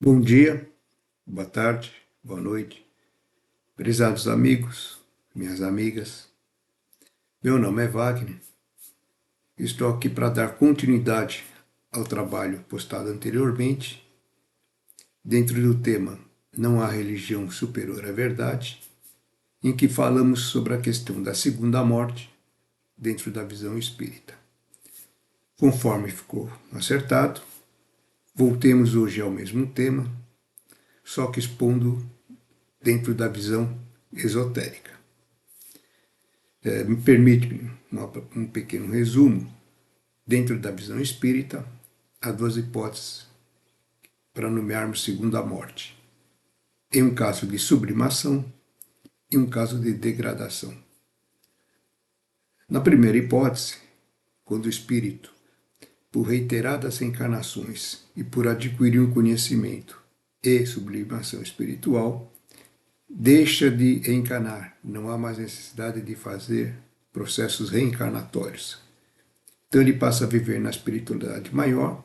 Bom dia, boa tarde, boa noite, prezados amigos, minhas amigas. Meu nome é Wagner. Estou aqui para dar continuidade ao trabalho postado anteriormente, dentro do tema Não há religião superior à verdade, em que falamos sobre a questão da segunda morte dentro da visão espírita. Conforme ficou acertado, voltemos hoje ao mesmo tema, só que expondo dentro da visão esotérica. Me permite um pequeno resumo. Dentro da visão espírita, há duas hipóteses para nomearmos segunda morte. Em um caso de sublimação e um caso de degradação. Na primeira hipótese, quando o espírito, por reiteradas encarnações e por adquirir um conhecimento e sublimação espiritual, deixa de encarnar, não há mais necessidade de fazer processos reencarnatórios. Então ele passa a viver na espiritualidade maior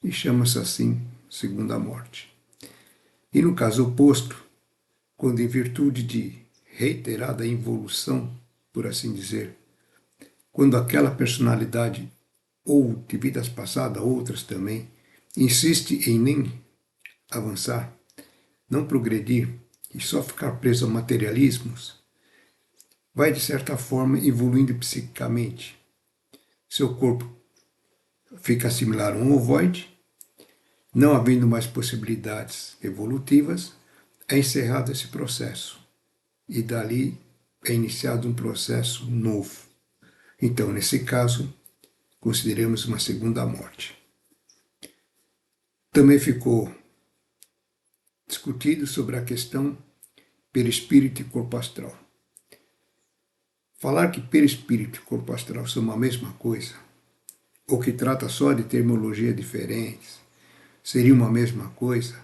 e chama-se assim segunda morte. E no caso oposto, quando em virtude de reiterada involução, por assim dizer, quando aquela personalidade, ou de vidas passadas, outras também, insiste em nem avançar, não progredir e só ficar preso a materialismos, vai de certa forma evoluindo psiquicamente. Seu corpo fica similar a um ovoide, não havendo mais possibilidades evolutivas, é encerrado esse processo e dali é iniciado um processo novo. Então, nesse caso, consideramos uma segunda morte. Também ficou discutido sobre a questão perispírito e corpo astral. Falar que perispírito e corpo astral são a mesma coisa, ou que trata só de terminologias diferentes, seria uma mesma coisa,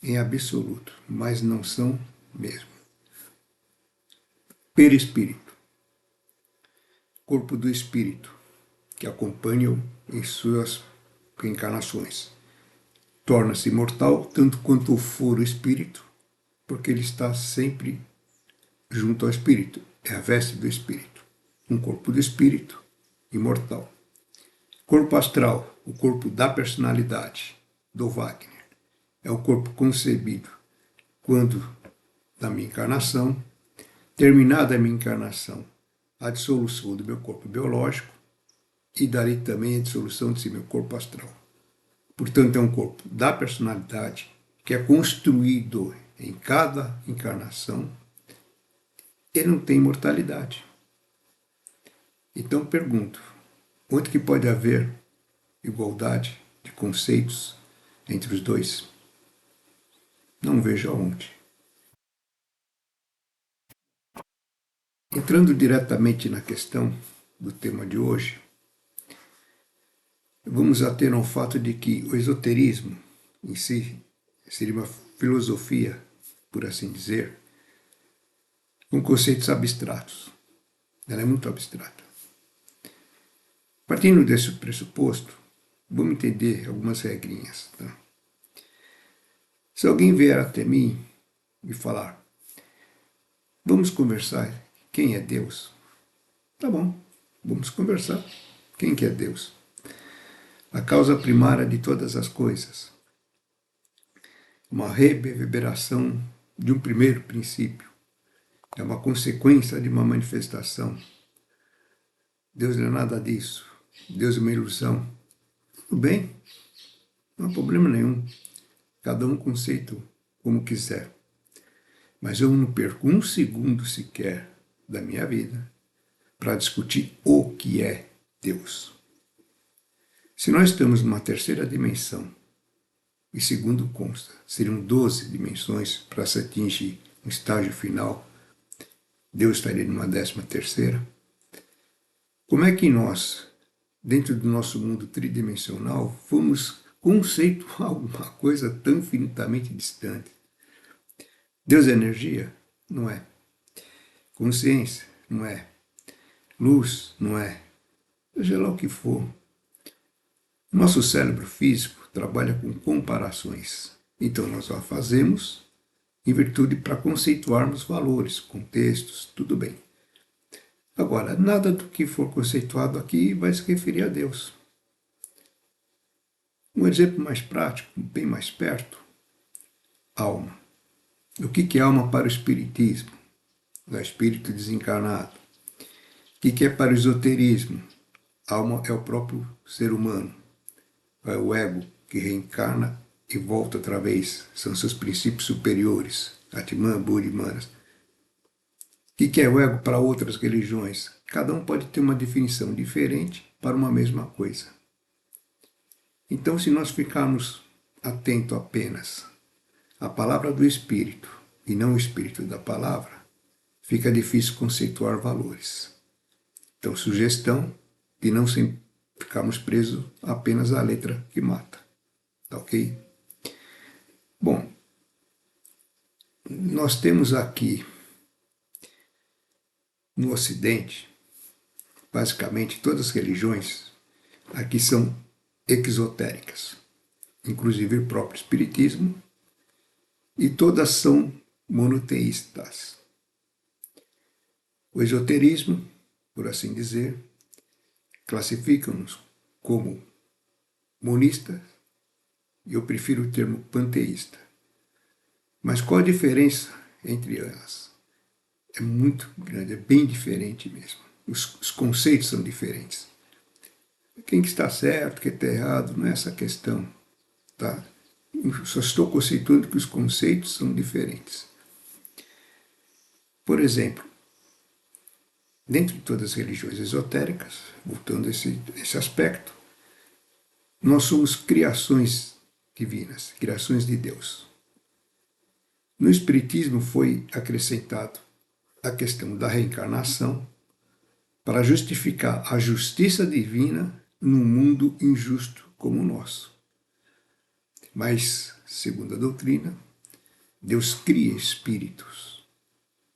em absoluto, mas não são mesmo. Perispírito, corpo do espírito, que acompanha-o em suas reencarnações. Torna-se imortal tanto quanto for o espírito, porque ele está sempre junto ao espírito, é a veste do espírito. Um corpo do espírito, imortal. Corpo astral, o corpo da personalidade, do Wagner. É o corpo concebido quando, na minha encarnação, terminada a minha encarnação, a dissolução do meu corpo biológico e dali também a dissolução desse meu corpo astral. Portanto, é um corpo da personalidade que é construído em cada encarnação e não tem mortalidade. Então pergunto, onde que pode haver igualdade de conceitos entre os dois? Não vejo aonde. Entrando diretamente na questão do tema de hoje, vamos ater ao fato de que o esoterismo em si seria uma filosofia, por assim dizer, com conceitos abstratos. Ela é muito abstrata. Partindo desse pressuposto, vamos entender algumas regrinhas. Tá? Se alguém vier até mim e falar, vamos conversar, quem é Deus? Tá bom, vamos conversar. Quem que é Deus? A causa primária de todas as coisas. Uma reverberação de um primeiro princípio. É uma consequência de uma manifestação. Deus não é nada disso. Deus é uma ilusão. Tudo bem, não há problema nenhum. Cada um conceita como quiser. Mas eu não perco um segundo sequer da minha vida para discutir o que é Deus. Se nós estamos numa terceira dimensão, e segundo consta, seriam 12 dimensões para se atingir um estágio final, Deus estaria numa 13ª. Como é que nós, dentro do nosso mundo tridimensional, vamos conceituar alguma coisa tão infinitamente distante? Deus é energia? Não é. Consciência? Não é. Luz? Não é. Seja lá o que for. Nosso cérebro físico trabalha com comparações. Então nós a fazemos em virtude para conceituarmos valores, contextos, tudo bem. Agora, nada do que for conceituado aqui vai se referir a Deus. Um exemplo mais prático, bem mais perto, alma. O que é alma para o espiritismo? O espírito desencarnado. O que é para o esoterismo? Alma é o próprio ser humano. É o ego que reencarna e volta outra vez. São seus princípios superiores. Atman, Buddha e Manas. O que é o ego para outras religiões? Cada um pode ter uma definição diferente para uma mesma coisa. Então, se nós ficarmos atentos apenas à palavra do Espírito e não o Espírito da palavra, fica difícil conceituar valores. Então, sugestão de não sempre ficarmos presos apenas à letra que mata. Tá ok? Bom, nós temos aqui no Ocidente, basicamente todas as religiões aqui são exotéricas, inclusive o próprio Espiritismo, e todas são monoteístas. O esoterismo, por assim dizer, classifica-nos como monistas, e eu prefiro o termo panteísta. Mas qual a diferença entre elas? É muito grande, é bem diferente mesmo. Os conceitos são diferentes. Quem que está certo, quem está errado, não é essa a questão. Tá? Eu só estou conceituando que os conceitos são diferentes. Por exemplo, dentro de todas as religiões esotéricas, voltando a esse aspecto, nós somos criações divinas, criações de Deus. No Espiritismo foi acrescentado a questão da reencarnação para justificar a justiça divina num mundo injusto como o nosso. Mas, segundo a doutrina, Deus cria espíritos.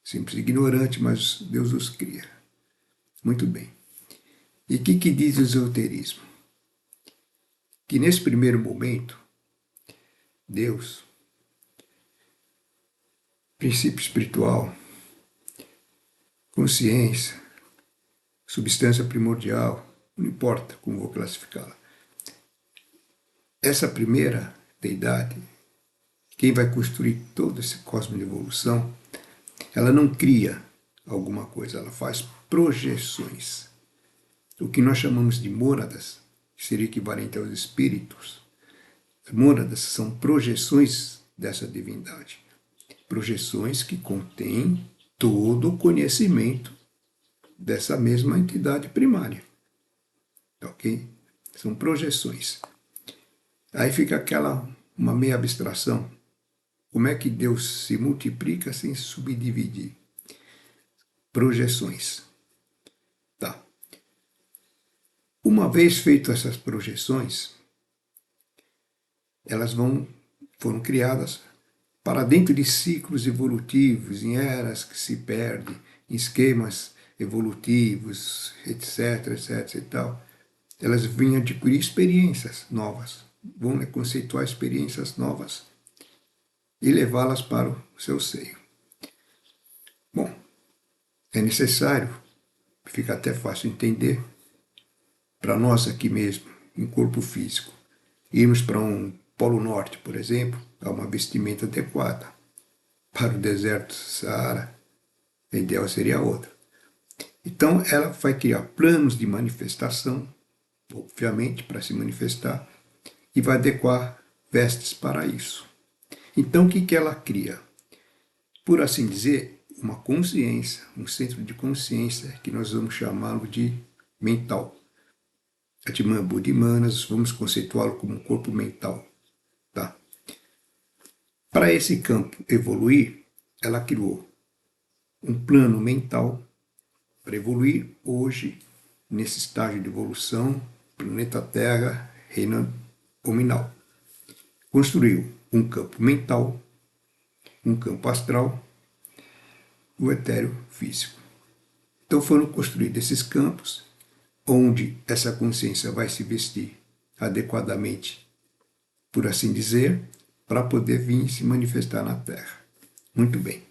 Simples ignorante, mas Deus os cria. Muito bem. E o que diz o esoterismo? Que nesse primeiro momento, Deus, princípio espiritual, consciência, substância primordial, não importa como vou classificá-la. Essa primeira deidade, quem vai construir todo esse cosmos de evolução, ela não cria alguma coisa, ela faz projeções. O que nós chamamos de mônadas, que seria equivalente aos espíritos, as mônadas são projeções dessa divindade. Projeções que contêm todo o conhecimento dessa mesma entidade primária. Ok? São projeções. Aí fica uma meia abstração. Como é que Deus se multiplica sem se subdividir? Projeções. Tá. Uma vez feitas essas projeções, elas foram criadas para dentro de ciclos evolutivos, em eras que se perdem, em esquemas evolutivos, etc, etc e tal. Elas vêm adquirir experiências novas, vão conceituar experiências novas e levá-las para o seu seio. Bom, é necessário, fica até fácil entender, para nós aqui mesmo, em corpo físico, irmos para um Polo Norte, por exemplo, há uma vestimenta adequada. Para o deserto Saara, a ideal seria outra. Então, ela vai criar planos de manifestação, obviamente, para se manifestar, e vai adequar vestes para isso. Então, o que ela cria? Por assim dizer, uma consciência, um centro de consciência, que nós vamos chamá-lo de mental. Atman, Buddha e Manas, vamos conceituá-lo como um corpo mental. Tá? Para esse campo evoluir, ela criou um plano mental para evoluir hoje, nesse estágio de evolução, planeta Terra, reino nominal. Construiu um campo mental, um campo astral, o etéreo físico. Então foram construídos esses campos, onde essa consciência vai se vestir adequadamente, por assim dizer, para poder vir se manifestar na Terra. Muito bem.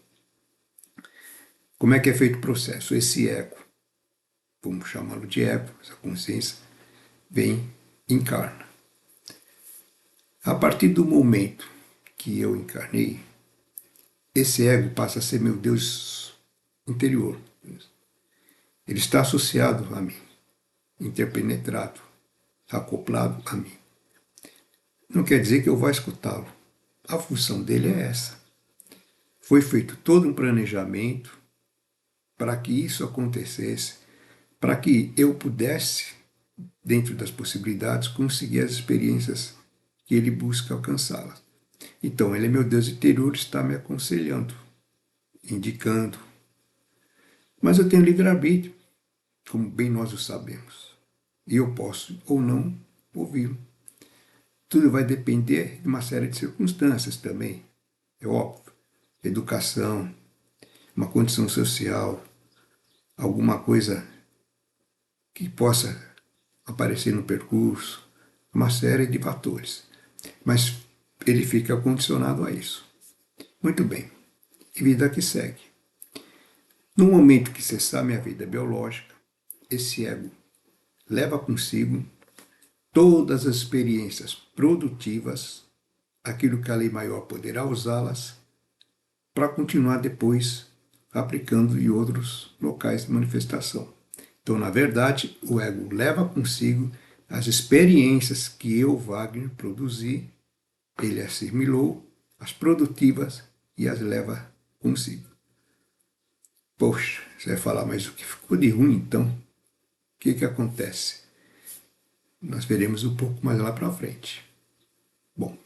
Como é que é feito o processo? Esse ego, vamos chamá-lo de ego, essa consciência, vem, encarna. A partir do momento que eu encarnei, esse ego passa a ser meu Deus interior. Ele está associado a mim, interpenetrado, acoplado a mim. Não quer dizer que eu vá escutá-lo. A função dele é essa. Foi feito todo um planejamento para que isso acontecesse, para que eu pudesse, dentro das possibilidades, conseguir as experiências que ele busca alcançá-las. Então, ele é meu Deus interior, está me aconselhando, indicando. Mas eu tenho livre-arbítrio, como bem nós o sabemos. E eu posso ou não ouvi-lo. Tudo vai depender de uma série de circunstâncias também. É óbvio. Educação, uma condição social, alguma coisa que possa aparecer no percurso, uma série de fatores. Mas ele fica condicionado a isso. Muito bem. E vida que segue. No momento que cessar minha vida biológica, esse ego leva consigo todas as experiências produtivas, aquilo que a lei maior poderá usá-las, para continuar depois aplicando em outros locais de manifestação. Então, na verdade, o ego leva consigo as experiências que eu, Wagner, produzi, ele assimilou, as produtivas, e as leva consigo. Poxa, você vai falar, mas o que ficou de ruim então? O que acontece? Nós veremos um pouco mais lá para frente. Bom,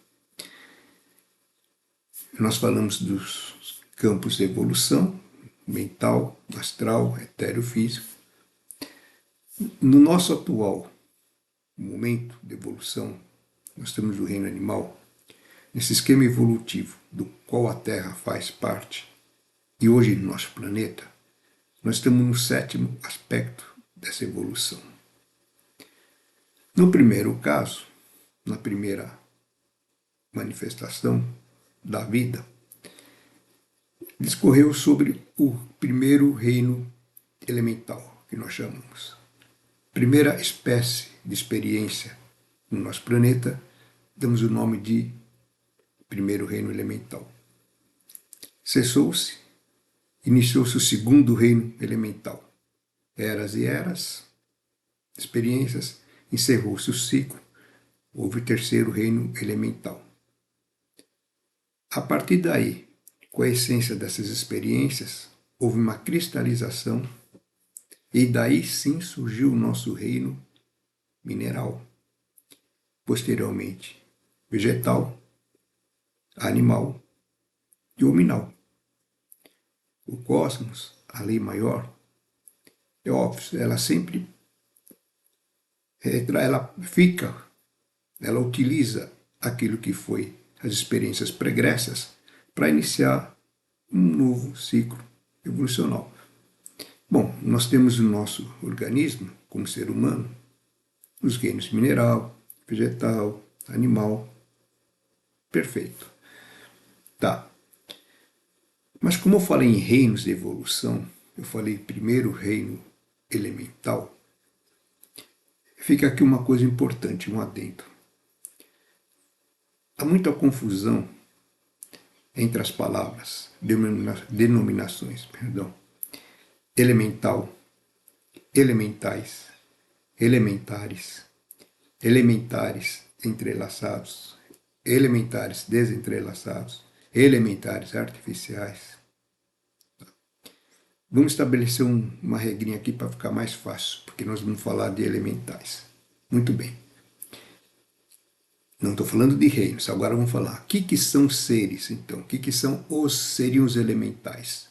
nós falamos dos campos de evolução, mental, astral, etéreo, físico. No nosso atual momento de evolução, nós estamos no reino animal, nesse esquema evolutivo do qual a Terra faz parte, e hoje no nosso planeta, nós estamos no 7º aspecto dessa evolução. No primeiro caso, na primeira manifestação da vida, discorreu sobre o primeiro reino elemental, que nós chamamos. Primeira espécie de experiência no nosso planeta, damos o nome de primeiro reino elemental. Cessou-se, iniciou-se o segundo reino elemental. Eras e eras, experiências, encerrou-se o ciclo, houve o terceiro reino elemental. A partir daí, com a essência dessas experiências, houve uma cristalização e daí sim surgiu o nosso reino mineral. Posteriormente, vegetal, animal e hominal. O cosmos, a lei maior, é óbvio, ela sempre ela utiliza aquilo que foi as experiências pregressas para iniciar um novo ciclo evolucional. Bom, nós temos o nosso organismo, como ser humano, os reinos mineral, vegetal, animal. Perfeito. Tá. Mas como eu falei em reinos de evolução, eu falei primeiro reino elemental, fica aqui uma coisa importante, um adendo. Há muita confusão entre as palavras, denominações, elemental, elementais, elementares, elementares entrelaçados, elementares desentrelaçados, elementares artificiais. Vamos estabelecer uma regrinha aqui para ficar mais fácil, porque nós vamos falar de elementais. Muito bem. Não estou falando de reinos, agora vamos falar. O que são seres, então? O que seriam os elementais?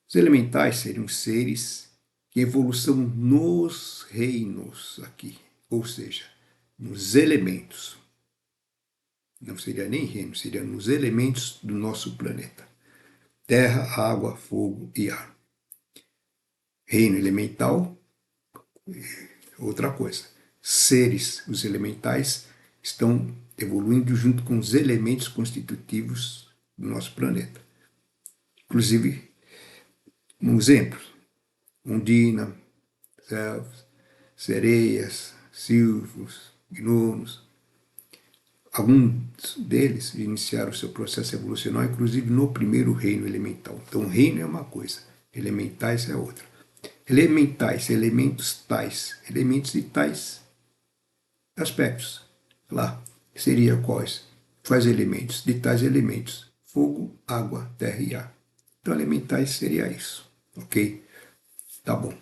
Os elementais seriam seres que evolução nos reinos aqui, ou seja, nos elementos. Não seria nem reino, seria nos elementos do nosso planeta. Terra, água, fogo e ar. Reino elemental, outra coisa. Seres, os elementais, estão evoluindo junto com os elementos constitutivos do nosso planeta. Inclusive, um exemplo, Undina, Selvas, Sereias, Silvos, Gnomos. Alguns deles iniciaram o seu processo evolucionário, inclusive no primeiro reino elemental. Então, reino é uma coisa, elementais é outra. Elementais, elementos tais, elementos de tais aspectos. Lá, seria quais? Quais elementos? De tais elementos. Fogo, água, terra e ar. Então, elementais seria isso, ok? Tá bom.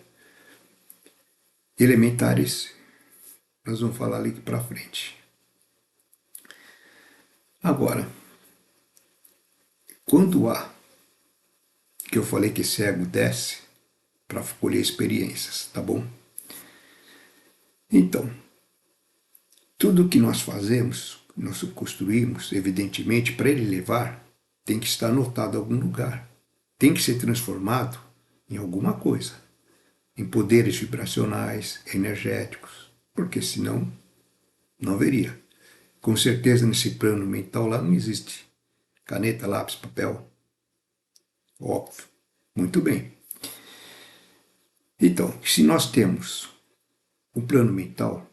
Elementares, nós vamos falar ali para frente. Agora, quando há, que eu falei que esse ego desce para colher experiências, tá bom? Então, tudo que nós fazemos, nós construímos, evidentemente, para ele levar, tem que estar anotado em algum lugar. Tem que ser transformado em alguma coisa. Em poderes vibracionais, energéticos, porque senão não haveria. Com certeza nesse plano mental lá não existe caneta, lápis, papel. Óbvio. Muito bem. Então, se nós temos o plano mental,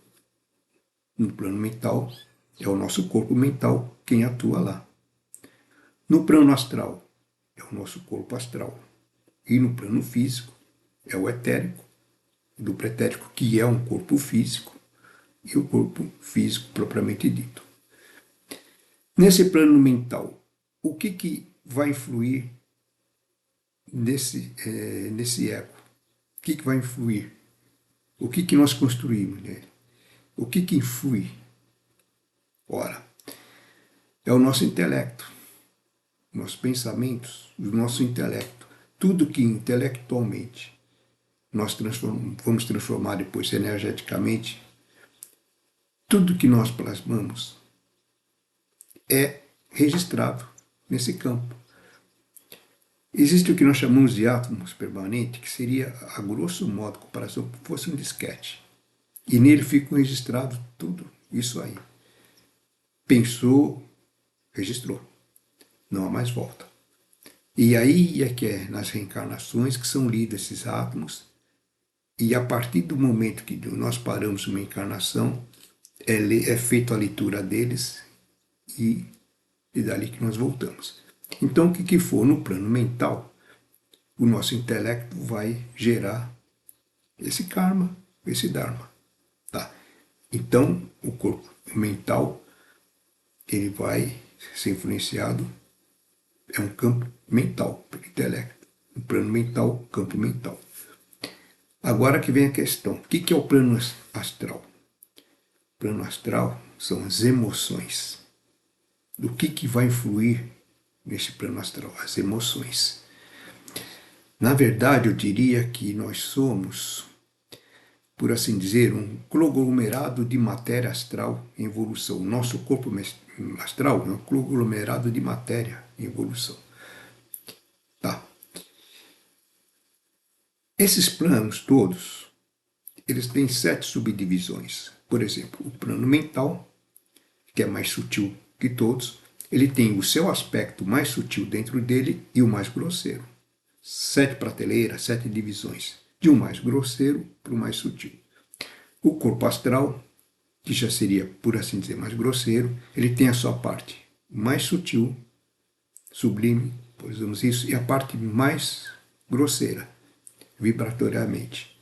no plano mental é o nosso corpo mental quem atua lá. No plano astral é o nosso corpo astral. E no plano físico é o etérico, do pretérico, que é um corpo físico, e o corpo físico propriamente dito. Nesse plano mental, o que vai influir nesse ego? O que vai influir? O que nós construímos nele? O que influi? Ora, é o nosso intelecto, nossos pensamentos, o nosso intelecto. Tudo que intelectualmente nós vamos transformar depois energeticamente, tudo que nós plasmamos é registrado nesse campo. Existe o que nós chamamos de átomos permanente, que seria, a grosso modo, comparação, fosse um disquete. E nele fica registrado tudo isso aí. Pensou, registrou. Não há mais volta. E aí é que é nas reencarnações que são lidos esses átomos, e a partir do momento que nós paramos uma encarnação, é feita a leitura deles e dali que nós voltamos. Então, o que for no plano mental, o nosso intelecto vai gerar esse karma, esse dharma. Tá? Então, o corpo mental, ele vai ser influenciado, é um campo mental, pelo intelecto. Um plano mental, campo mental. Agora que vem a questão, o que é o plano astral? O plano astral são as emoções. Do que vai influir nesse plano astral? As emoções. Na verdade, eu diria que nós somos, por assim dizer, um conglomerado de matéria astral em evolução. O nosso corpo astral é um conglomerado de matéria em evolução. Tá. Esses planos todos, eles têm 7 subdivisões. Por exemplo, o plano mental, que é mais sutil que todos, ele tem o seu aspecto mais sutil dentro dele e o mais grosseiro. 7 prateleiras, 7 divisões, de um mais grosseiro para o mais sutil. O corpo astral, que já seria, por assim dizer, mais grosseiro, ele tem a sua parte mais sutil, sublime, usamos isso, e a parte mais grosseira, vibratoriamente.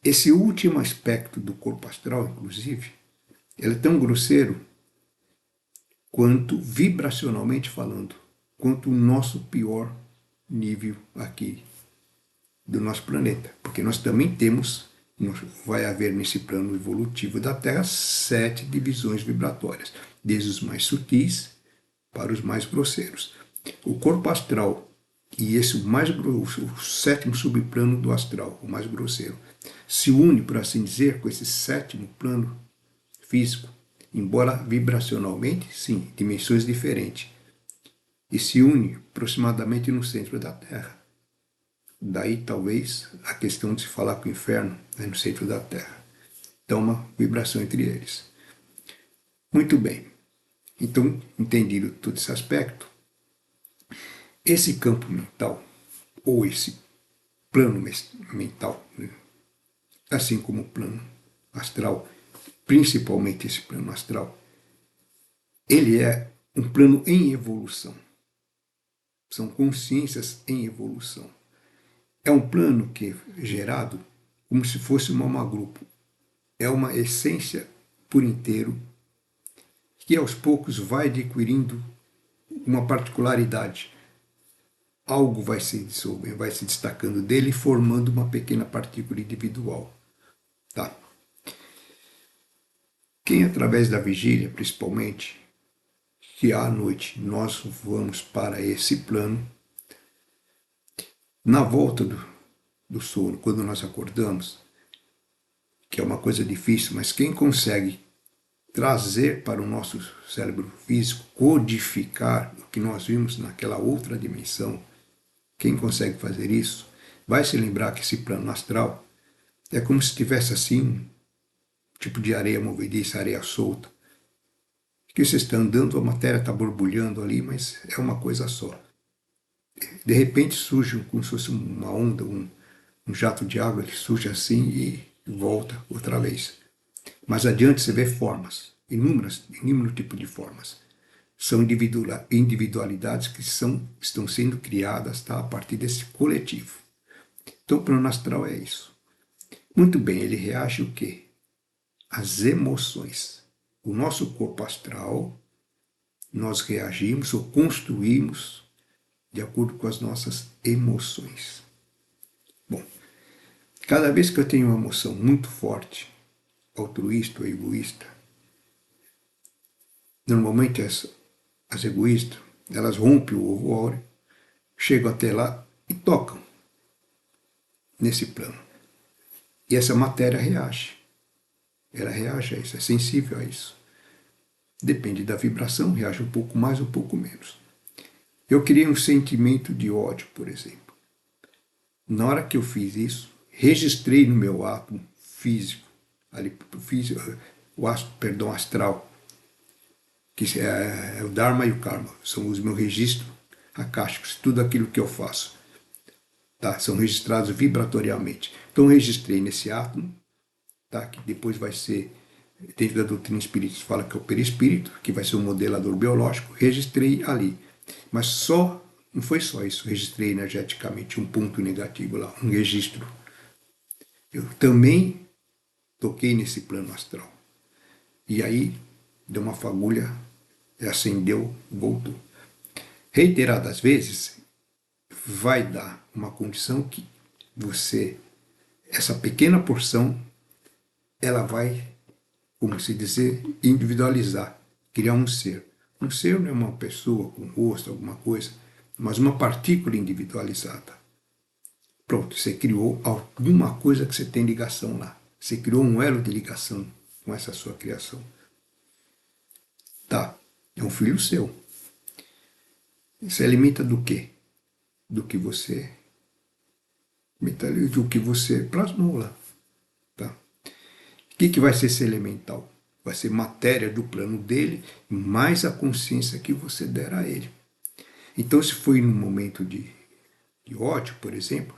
Esse último aspecto do corpo astral, inclusive, ele é tão grosseiro quanto, vibracionalmente falando, quanto o nosso pior nível aqui do nosso planeta. Porque nós também temos, vai haver nesse plano evolutivo da Terra, 7 divisões vibratórias, desde os mais sutis para os mais grosseiros. O corpo astral e esse mais grosso, o 7º subplano do astral, o mais grosseiro, se une, por assim dizer, com esse 7º plano físico, embora vibracionalmente, sim, dimensões diferentes, e se une aproximadamente no centro da Terra. Daí, talvez, a questão de se falar com o inferno no centro da Terra. Então, uma vibração entre eles. Muito bem. Então, entendido todo esse aspecto, esse campo mental, ou esse plano mental, né, assim como o plano astral, principalmente esse plano astral, ele é um plano em evolução. São consciências em evolução. É um plano que é gerado como se fosse uma alma grupo. É uma essência por inteiro que aos poucos vai adquirindo uma particularidade. Algo vai se dissolvendo, vai se destacando dele, formando uma pequena partícula individual. Tá? Quem através da vigília, principalmente, que à noite nós vamos para esse plano, na volta do sono, quando nós acordamos, que é uma coisa difícil, mas quem consegue trazer para o nosso cérebro físico, codificar o que nós vimos naquela outra dimensão, quem consegue fazer isso, vai se lembrar que esse plano astral é como se tivesse assim, um tipo de areia movediça, areia solta, que você está andando, a matéria está borbulhando ali, mas é uma coisa só. De repente surge como se fosse uma onda, um jato de água, ele surge assim e volta outra vez. Mais adiante você vê formas, inúmeros tipos de formas. São individualidades que estão sendo criadas, tá, a partir desse coletivo. Então o plano astral é isso. Muito bem, ele reage o quê? As emoções. O nosso corpo astral, nós reagimos ou construímos de acordo com as nossas emoções. Bom, cada vez que eu tenho uma emoção muito forte, altruísta ou egoísta, normalmente as egoístas, elas rompem o ovo áureo, chegam até lá e tocam nesse plano. E essa matéria reage. Ela reage a isso, é sensível a isso. Depende da vibração, reage um pouco mais, um pouco menos. Eu criei um sentimento de ódio, por exemplo. Na hora que eu fiz isso, registrei no meu átomo físico, ali, o astral, que é o Dharma e o Karma, são os meus registros akáshicos, tudo aquilo que eu faço. Tá? São registrados vibratoriamente. Então eu registrei nesse átomo, tá? Que depois vai ser, dentro da doutrina espírita, fala que é o perispírito, que vai ser um modelador biológico, registrei ali. Mas não foi só isso, registrei energeticamente um ponto negativo lá, um registro. Eu também toquei nesse plano astral. E aí deu uma fagulha, acendeu, voltou. Reiteradas vezes, vai dar uma condição que você, essa pequena porção, ela vai, como se dizer, individualizar, criar um ser. Um ser não é uma pessoa com rosto, alguma coisa, mas uma partícula individualizada. Pronto, você criou alguma coisa que você tem ligação lá. Você criou um elo de ligação com essa sua criação. Tá, é um filho seu. Se alimenta do quê? Do que você plasmou lá. Tá? O que vai ser esse elemental? Vai ser matéria do plano dele, mais a consciência que você der a ele. Então, se foi num momento de ódio, por exemplo,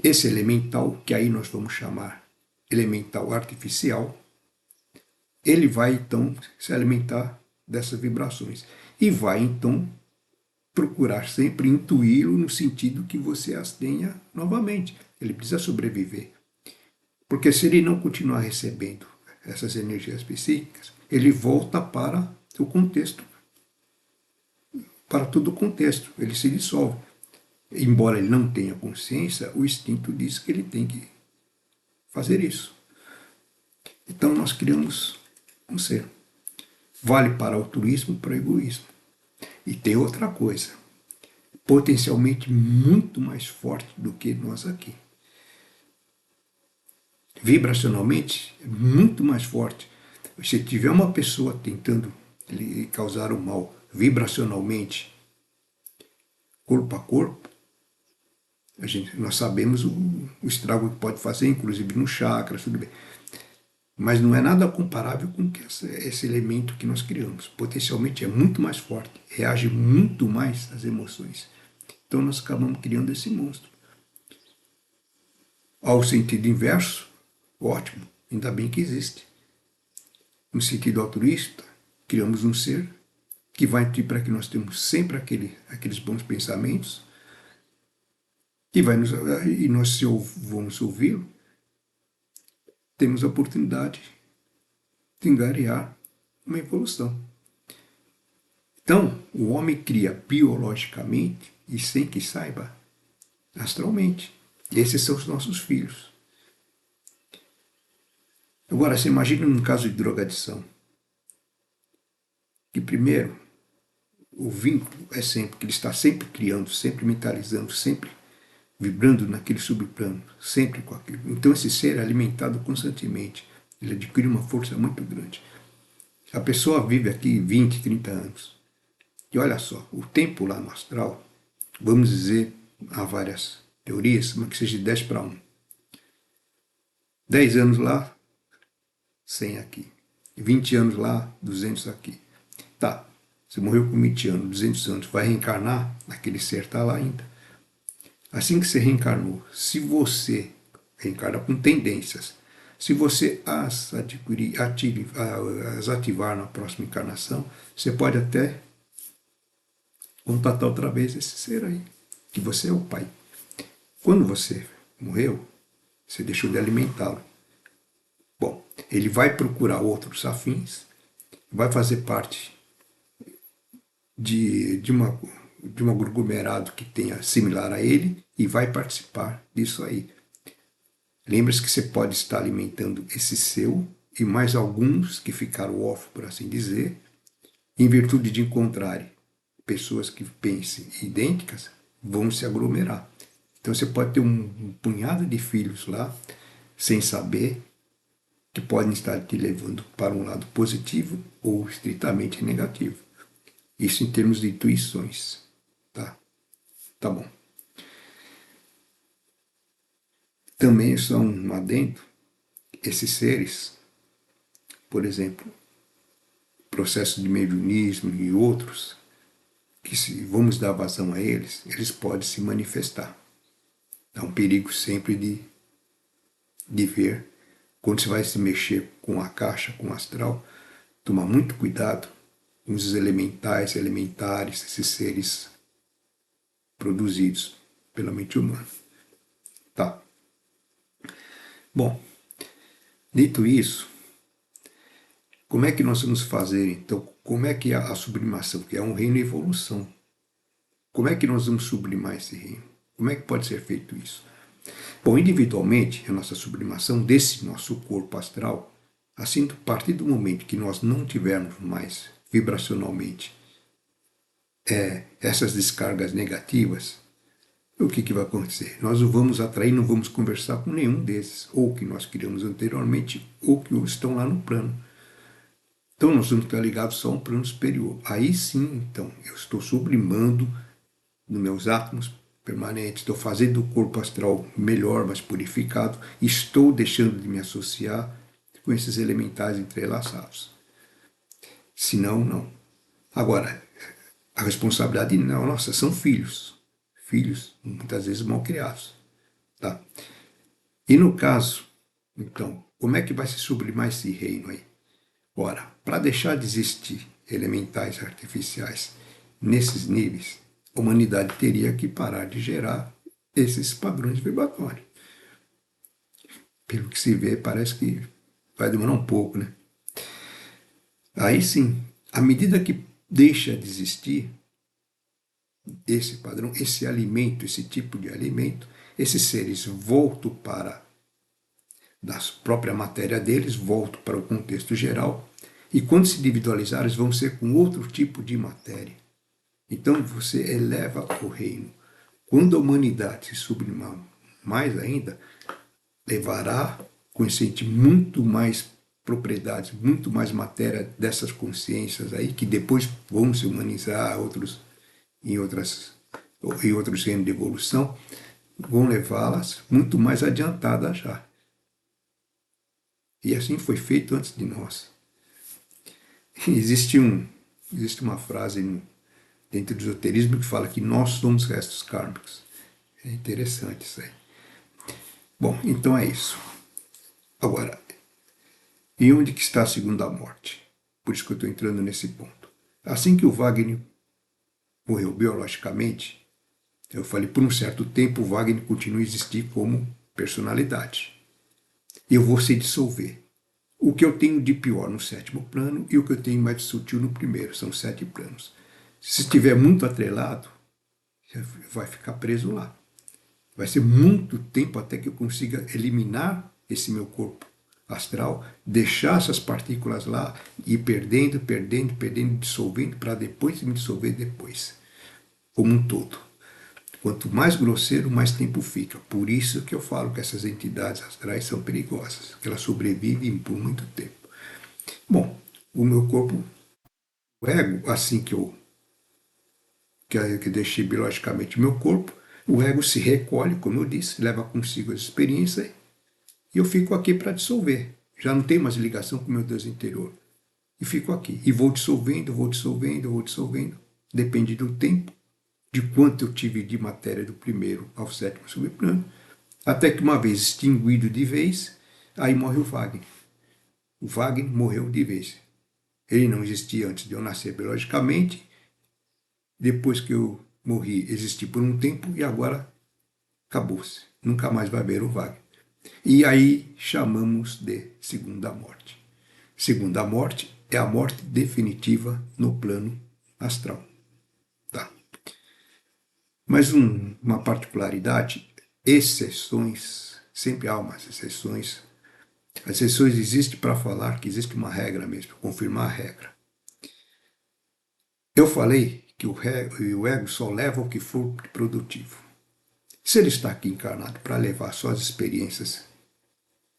esse elemental, que aí nós vamos chamar elemental artificial, ele vai então se alimentar dessas vibrações e vai então procurar sempre intuí-lo no sentido que você as tenha novamente. Ele precisa sobreviver. Porque se ele não continuar recebendo essas energias psíquicas, ele volta para o contexto, para todo o contexto, ele se dissolve. Embora ele não tenha consciência, o instinto diz que ele tem que fazer isso. Então nós criamos um ser. Vale para altruísmo, para egoísmo. E tem outra coisa, potencialmente muito mais forte do que nós aqui. Vibracionalmente, é muito mais forte. Se tiver uma pessoa tentando lhe causar o mal vibracionalmente, corpo a corpo, nós sabemos o estrago que pode fazer, inclusive no chakra, tudo bem. mas não é nada comparável com que esse elemento que nós criamos. Potencialmente é muito mais forte, reage muito mais às emoções. Então nós acabamos criando esse monstro. Ao sentido inverso, ótimo, ainda bem que existe. No sentido altruísta, criamos um ser que vai ter para que nós tenhamos sempre aqueles bons pensamentos, que vai nos, e nós, se vamos ouvi-lo, temos a oportunidade de angariar uma evolução. Então, o homem cria biologicamente e sem que saiba, astralmente. E esses são os nossos filhos. Agora, você imagina num caso de drogadição, que primeiro, o vínculo é sempre, que ele está sempre criando, sempre mentalizando, sempre vibrando naquele subplano, sempre com aquilo. Então esse ser é alimentado constantemente, ele adquire uma força muito grande. A pessoa vive aqui 20, 30 anos. E olha só, o tempo lá no astral, vamos dizer, há várias teorias, mas que seja de 10 para 1. 10 anos lá, 100 aqui. 20 anos lá, 200 aqui. Tá, você morreu com 20 anos, 200 anos, vai reencarnar, aquele ser está lá ainda. Assim que você reencarnou, se você reencarna com tendências, se você as ativar na próxima encarnação, você pode até contatar outra vez esse ser aí, que você é o pai. Quando você morreu, você deixou de alimentá-lo. Bom, ele vai procurar outros afins, vai fazer parte de um aglomerado que tenha similar a ele e vai participar disso aí. Lembre-se que você pode estar alimentando esse seu e mais alguns que ficaram órfãos, por assim dizer, em virtude de encontrarem pessoas que pensem idênticas, vão se aglomerar. Então você pode ter um punhado de filhos lá, sem saber, que podem estar te levando para um lado positivo ou estritamente negativo. Isso em termos de intuições. Tá bom. Também só um adendo, esses seres, por exemplo, processo de mediunismo e outros, que se vamos dar vazão a eles, eles podem se manifestar. Há um perigo sempre de ver, quando você vai se mexer com a caixa, com o astral, tomar muito cuidado com os elementais, elementares, esses seres produzidos pela mente humana. Tá. Bom, dito isso, como é que nós vamos fazer, então, como é que a sublimação, que é um reino em evolução, como é que nós vamos sublimar esse reino? Como é que pode ser feito isso? Bom, individualmente, a nossa sublimação desse nosso corpo astral, assim, a partir do momento que nós não tivermos mais vibracionalmente essas descargas negativas, o que vai acontecer? Nós o vamos atrair, não vamos conversar com nenhum desses, ou que nós criamos anteriormente, ou que estão lá no plano. Então nós vamos estar ligados só a um plano superior. Aí sim, então, eu estou sublimando nos meus átomos permanentes, estou fazendo o corpo astral melhor, mais purificado, estou deixando de me associar com esses elementais entrelaçados. Se não, não. Agora, a responsabilidade não, nossa, são filhos. Filhos, muitas vezes mal criados. Tá? E no caso, então, como é que vai se sublimar esse reino aí? Ora, para deixar de existir elementais artificiais nesses níveis, a humanidade teria que parar de gerar esses padrões vibratórios. Pelo que se vê, parece que vai demorar um pouco, né? Aí sim, à medida que deixa de existir esse padrão, esse alimento, esse tipo de alimento, esses seres voltam para da própria matéria deles, voltam para o contexto geral, e quando se individualizar, eles vão ser com outro tipo de matéria. Então você eleva o reino. Quando a humanidade se sublimar mais ainda, levará consciente muito mais propriedades, muito mais matéria dessas consciências aí, que depois vão se humanizar em outros reinos de evolução, vão levá-las muito mais adiantadas já. E assim foi feito antes de nós. Existe uma frase dentro do esoterismo que fala que nós somos restos kármicos. É interessante isso aí. Bom, então é isso. Agora, e onde que está a segunda morte? Por isso que eu estou entrando nesse ponto. Assim que o Wagner morreu biologicamente, eu falei, por um certo tempo o Wagner continua a existir como personalidade. Eu vou se dissolver. O que eu tenho de pior no sétimo plano e o que eu tenho mais de sutil no primeiro, são 7 planos. Se estiver muito atrelado, vai ficar preso lá. Vai ser muito tempo até que eu consiga eliminar esse meu corpo astral, deixar essas partículas lá e ir perdendo, perdendo, perdendo, dissolvendo, para depois me dissolver depois, como um todo. Quanto mais grosseiro, mais tempo fica. Por isso que eu falo que essas entidades astrais são perigosas, que elas sobrevivem por muito tempo. Bom, o meu corpo, o ego, assim que deixei biologicamente o meu corpo, o ego se recolhe, como eu disse, leva consigo as experiências e eu fico aqui para dissolver. Já não tenho mais ligação com o meu Deus interior. E fico aqui. E vou dissolvendo, vou dissolvendo, vou dissolvendo. Depende do tempo, de quanto eu tive de matéria do primeiro ao sétimo subplano, até que uma vez extinguido de vez, aí morre o Wagner. O Wagner morreu de vez. Ele não existia antes de eu nascer biologicamente. Depois que eu morri, existi por um tempo e agora acabou-se. Nunca mais vai ver o Wagner. E aí chamamos de segunda morte. Segunda morte é a morte definitiva no plano astral. Tá. Mas uma particularidade, exceções, sempre há umas exceções. As exceções existem para falar que existe uma regra mesmo, confirmar a regra. Eu falei que o ego só leva o que for produtivo. Se ele está aqui encarnado para levar só as experiências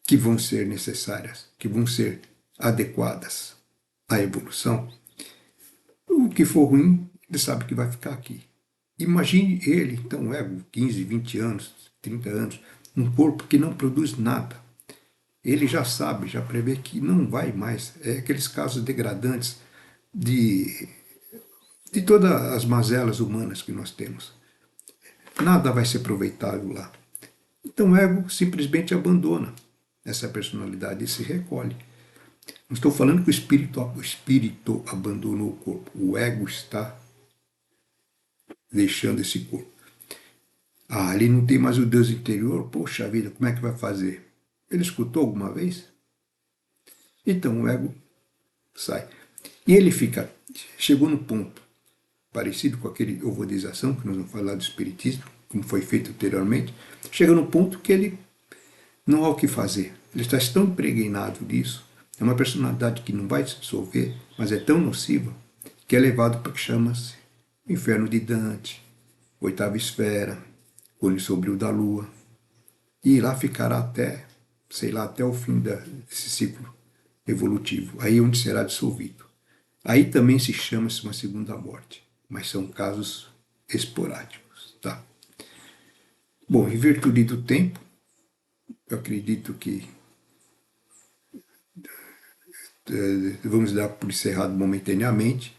que vão ser necessárias, que vão ser adequadas à evolução, o que for ruim, ele sabe que vai ficar aqui. Imagine ele, então, o ego, 15, 20 anos, 30 anos, num corpo que não produz nada. Ele já sabe, já prevê que não vai mais. É aqueles casos degradantes de todas as mazelas humanas que nós temos. Nada vai ser aproveitado lá. Então o ego simplesmente abandona essa personalidade e se recolhe. Não estou falando que o espírito abandonou o corpo. O ego está deixando esse corpo. Ah, ele não tem mais o Deus interior? Poxa vida, como é que vai fazer? Ele escutou alguma vez? Então o ego sai. E ele fica, chegou no ponto parecido com aquele ovodização, que nós vamos falar do espiritismo, como foi feito anteriormente, chega no ponto que ele não há o que fazer. Ele está tão impregnado disso, é uma personalidade que não vai se dissolver, mas é tão nociva, que é levado para o que chama-se Inferno de Dante, Oitava Esfera, Olho Sombrio da Lua, e lá ficará até, sei lá, até o fim desse ciclo evolutivo, aí onde será dissolvido. Aí também se chama-se uma segunda morte, mas são casos esporádicos, tá? Bom, em virtude do tempo, eu acredito que vamos dar por encerrado momentaneamente.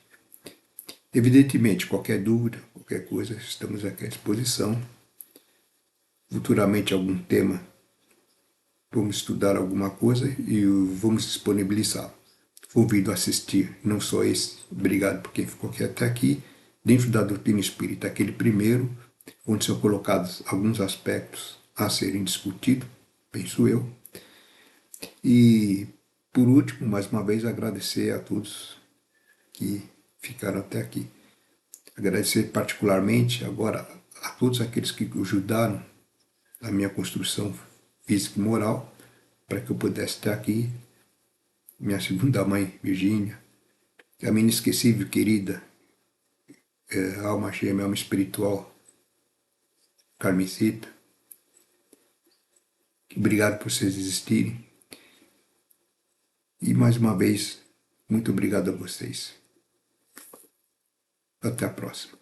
Evidentemente, qualquer dúvida, qualquer coisa, estamos aqui à disposição. Futuramente, algum tema, vamos estudar alguma coisa e vamos disponibilizá-lo. Convido a assistir, não só esse, obrigado por quem ficou aqui até aqui, dentro da doutrina espírita, aquele primeiro, onde são colocados alguns aspectos a serem discutidos, penso eu. E, por último, mais uma vez, agradecer a todos que ficaram até aqui. Agradecer particularmente agora a todos aqueles que ajudaram na minha construção física e moral, para que eu pudesse estar aqui. Minha segunda mãe, Virgínia, a minha inesquecível querida alma gêmea, alma espiritual, Carmesita. Obrigado por vocês existirem. E mais uma vez, muito obrigado a vocês. Até a próxima.